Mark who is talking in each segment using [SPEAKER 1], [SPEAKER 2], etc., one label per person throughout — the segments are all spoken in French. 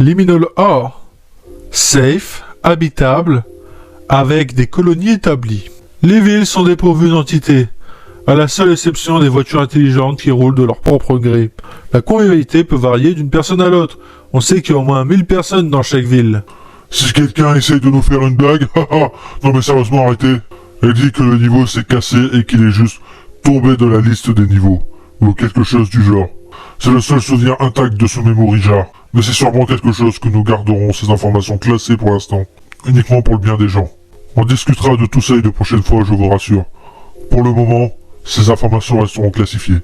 [SPEAKER 1] Liminal A. Safe, habitable, avec des colonies établies. Les villes sont dépourvues d'entités, à la seule exception des voitures intelligentes qui roulent de leur propre gré. La convivialité peut varier d'une personne à l'autre. On sait qu'il y a au moins 1000 personnes dans chaque ville.
[SPEAKER 2] Si quelqu'un essaye de nous faire une blague, haha, non mais sérieusement arrêtez. Elle dit que le niveau s'est cassé et qu'il est juste tombé de la liste des niveaux, ou quelque chose du genre. C'est le seul souvenir intact de ce mémorijard, mais c'est sûrement quelque chose que nous garderons ces informations classées pour l'instant, uniquement pour le bien des gens. On discutera de tout ça une prochaine fois, je vous rassure. Pour le moment, ces informations resteront classifiées.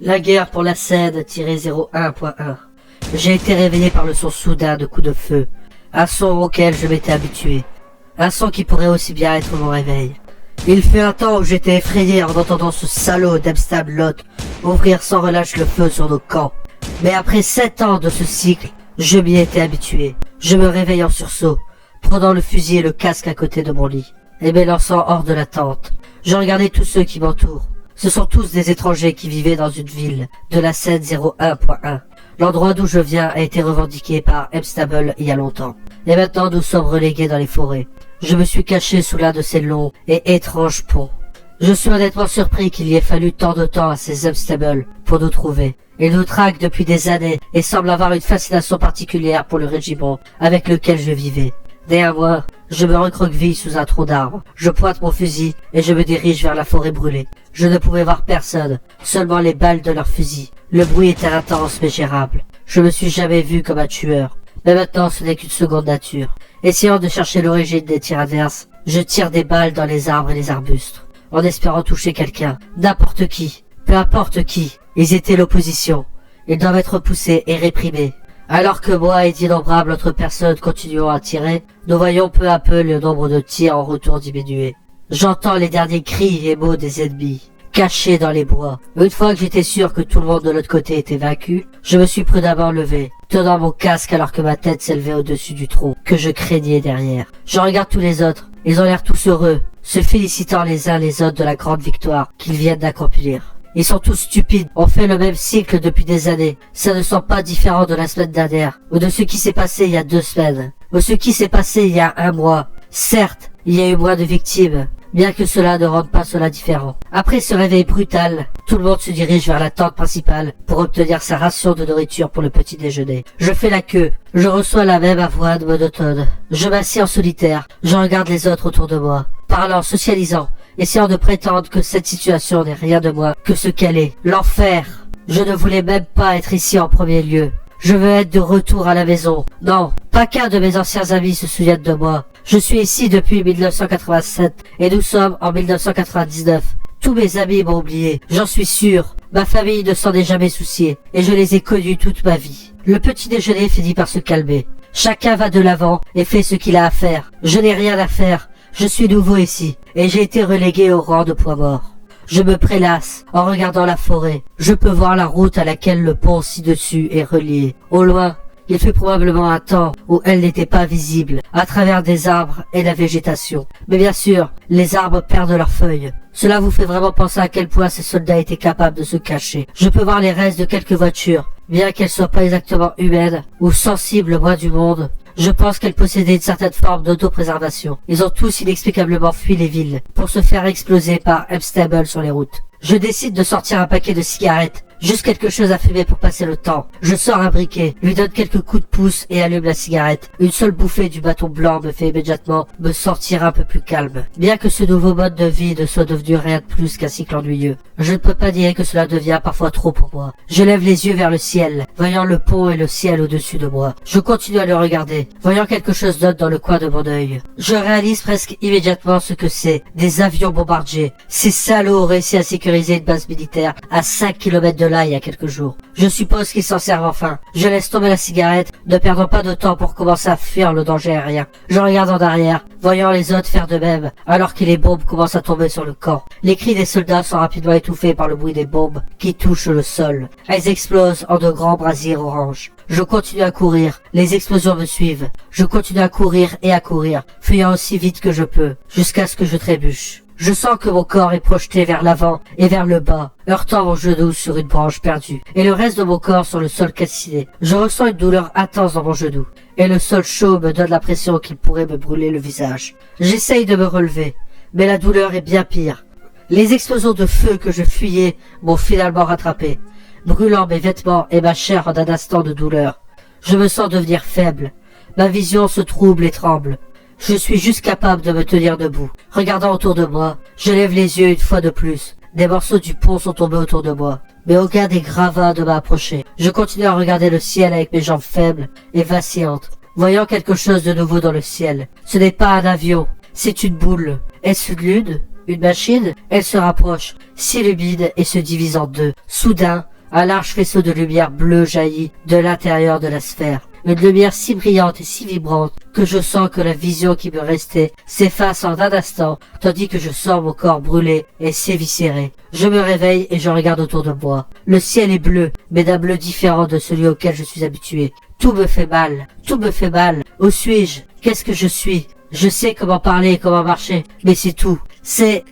[SPEAKER 3] La guerre pour la scène-01.1. J'ai été réveillé par le son soudain de coups de feu, un son auquel je m'étais habitué, un son qui pourrait aussi bien être mon réveil. Il fut un temps où j'étais effrayé en entendant ce salaud d'Emstab-Lot ouvrir sans relâche le feu sur nos camps. Mais après 7 ans de ce cycle, je m'y étais habitué. Je me réveille en sursaut, prenant le fusil et le casque à côté de mon lit, et m'élançant hors de la tente. Je regardais tous ceux qui m'entourent. Ce sont tous des étrangers qui vivaient dans une ville de la scène 01.1. L'endroit d'où je viens a été revendiqué par Emstable il y a longtemps. Et maintenant nous sommes relégués dans les forêts. Je me suis caché sous l'un de ces longs et étranges ponts. Je suis honnêtement surpris qu'il y ait fallu tant de temps à ces Emstable pour nous trouver. Ils nous traquent depuis des années et semblent avoir une fascination particulière pour le régiment avec lequel je vivais. Derrière moi, je me recroqueville sous un tronc d'arbre. Je pointe mon fusil et je me dirige vers la forêt brûlée. Je ne pouvais voir personne, seulement les balles de leurs fusils. Le bruit était intense mais gérable. Je me suis jamais vu comme un tueur. Mais maintenant ce n'est qu'une seconde nature. Essayant de chercher l'origine des tirs adverses, je tire des balles dans les arbres et les arbustes, en espérant toucher quelqu'un, n'importe qui, peu importe qui. Ils étaient l'opposition. Ils doivent être poussés et réprimés. Alors que moi et d'innombrables autres personnes continuons à tirer, nous voyons peu à peu le nombre de tirs en retour diminuer. J'entends les derniers cris et mots des ennemis, cachés dans les bois. Une fois que j'étais sûr que tout le monde de l'autre côté était vaincu, je me suis prudemment levé, tenant mon casque alors que ma tête s'élevait au-dessus du tronc, que je craignais derrière. Je regarde tous les autres, ils ont l'air tous heureux, se félicitant les uns les autres de la grande victoire qu'ils viennent d'accomplir. Ils sont tous stupides, on fait le même cycle depuis des années. Ça ne semble pas différent de la semaine dernière, ou de ce qui s'est passé il y a 2 semaines, ou ce qui s'est passé il y a 1 mois. Certes, il y a eu moins de victimes, bien que cela ne rende pas cela différent. Après ce réveil brutal, tout le monde se dirige vers la tente principale pour obtenir sa ration de nourriture pour le petit déjeuner. Je fais la queue, je reçois la même avoine monotone. Je m'assieds en solitaire, je regarde les autres autour de moi, parlant, socialisant, essayant de prétendre que cette situation n'est rien de moins que ce qu'elle est, l'enfer. Je ne voulais même pas être ici en premier lieu. Je veux être de retour à la maison. Non, pas qu'un de mes anciens amis se souvienne de moi. Je suis ici depuis 1987 et nous sommes en 1999. Tous mes amis m'ont oublié, j'en suis sûr. Ma famille ne s'en est jamais souciée et je les ai connus toute ma vie. Le petit déjeuner finit par se calmer. Chacun va de l'avant et fait ce qu'il a à faire. Je n'ai rien à faire. Je suis nouveau ici, et j'ai été relégué au rang de poids mort. Je me prélasse, en regardant la forêt. Je peux voir la route à laquelle le pont ci-dessus est relié. Au loin, il fut probablement un temps où elle n'était pas visible, à travers des arbres et la végétation. Mais bien sûr, les arbres perdent leurs feuilles. Cela vous fait vraiment penser à quel point ces soldats étaient capables de se cacher. Je peux voir les restes de quelques voitures, bien qu'elles soient pas exactement humaines, ou sensibles loin du monde. Je pense qu'elles possédaient une certaine forme d'autopréservation. Ils ont tous inexplicablement fui les villes pour se faire exploser par Emstable sur les routes. Je décide de sortir un paquet de cigarettes, juste quelque chose à fumer pour passer le temps. Je sors un briquet, lui donne quelques coups de pouce et allume la cigarette. Une seule bouffée du bâton blanc me fait immédiatement me sentir un peu plus calme. Bien que ce nouveau mode de vie ne soit devenu rien de plus qu'un cycle ennuyeux, je ne peux pas dire que cela devient parfois trop pour moi. Je lève les yeux vers le ciel, voyant le pont et le ciel au-dessus de moi. Je continue à le regarder, voyant quelque chose d'autre dans le coin de mon œil. Je réalise presque immédiatement ce que c'est, des avions bombardiers. Ces salauds ont réussi à sécuriser une base militaire à 5 km de là il y a quelques jours. Je suppose qu'ils s'en servent enfin. Je laisse tomber la cigarette, ne perdant pas de temps pour commencer à fuir le danger aérien. Je regarde en arrière, voyant les autres faire de même, alors que les bombes commencent à tomber sur le camp. Les cris des soldats sont rapidement étouffés par le bruit des bombes qui touchent le sol. Elles explosent en de grands brasiers orange. Je continue à courir, les explosions me suivent. Je continue à courir et à courir, fuyant aussi vite que je peux, jusqu'à ce que je trébuche. Je sens que mon corps est projeté vers l'avant et vers le bas, heurtant mon genou sur une branche perdue, et le reste de mon corps sur le sol calciné. Je ressens une douleur intense dans mon genou, et le sol chaud me donne l'impression qu'il pourrait me brûler le visage. J'essaye de me relever, mais la douleur est bien pire. Les explosions de feu que je fuyais m'ont finalement rattrapé, brûlant mes vêtements et ma chair en un instant de douleur. Je me sens devenir faible. Ma vision se trouble et tremble. Je suis juste capable de me tenir debout. Regardant autour de moi, je lève les yeux une fois de plus. Des morceaux du pont sont tombés autour de moi, mais aucun des gravats ne m'a approché. Je continue à regarder le ciel avec mes jambes faibles et vacillantes, voyant quelque chose de nouveau dans le ciel. Ce n'est pas un avion, c'est une boule. Est-ce une lune? Une machine? Elle se rapproche, s'illumine et se divise en deux. Soudain, un large faisceau de lumière bleue jaillit de l'intérieur de la sphère. Une lumière si brillante et si vibrante que je sens que la vision qui me restait s'efface en un instant, tandis que je sens mon corps brûler et s'éviscérer. Je me réveille et je regarde autour de moi. Le ciel est bleu, mais d'un bleu différent de celui auquel je suis habitué. Tout me fait mal, tout me fait mal. Où suis-je? Qu'est-ce que je suis? Je sais comment parler et comment marcher, mais c'est tout. C'est